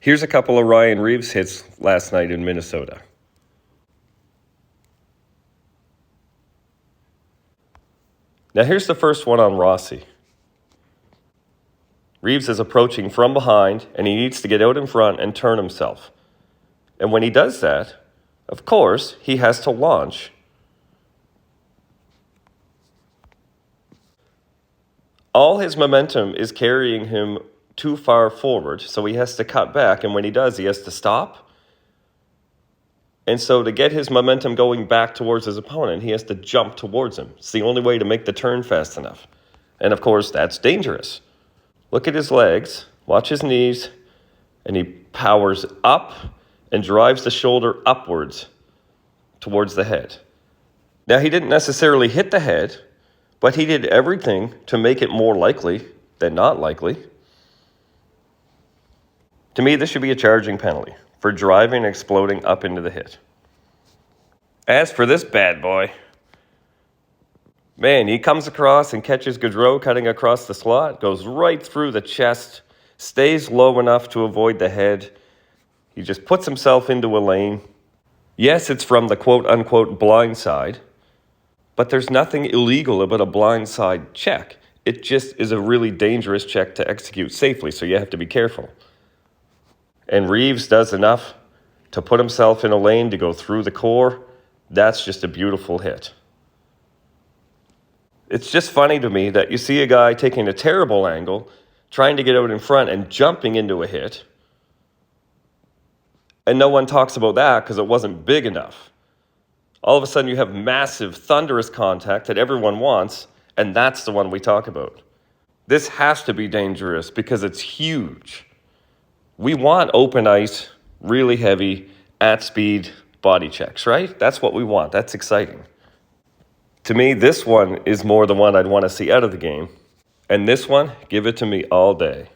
Here's a couple of Ryan Reaves hits last night in Minnesota. Now here's the first one on Rossi. Reaves is approaching from behind, and he needs to get out in front and turn himself. And when he does that, of course, he has to launch. All his momentum is carrying him too far forward, so he has to cut back, and when he does, he has to stop. And so to get his momentum going back towards his opponent, he has to jump towards him. It's the only way to make the turn fast enough. And of course, that's dangerous. Look at his legs, watch his knees, and he powers up and drives the shoulder upwards towards the head. Now, he didn't necessarily hit the head, but he did everything to make it more likely than not likely. To me, this should be a charging penalty for driving and exploding up into the hit. As for this bad boy, man, he comes across and catches Gaudreau cutting across the slot, goes right through the chest, stays low enough to avoid the head. He just puts himself into a lane. Yes, it's from the quote-unquote blind side, but there's nothing illegal about a blind side check. It just is a really dangerous check to execute safely, so you have to be careful. And Reaves does enough to put himself in a lane to go through the core. That's just a beautiful hit. It's just funny to me that you see a guy taking a terrible angle, trying to get out in front and jumping into a hit, and no one talks about that because it wasn't big enough. All of a sudden you have massive, thunderous contact that everyone wants, and that's the one we talk about. This has to be dangerous because it's huge. We want open ice, really heavy, at speed body checks, right? That's what we want. That's exciting. To me, this one is more the one I'd want to see out of the game. And this one, give it to me all day.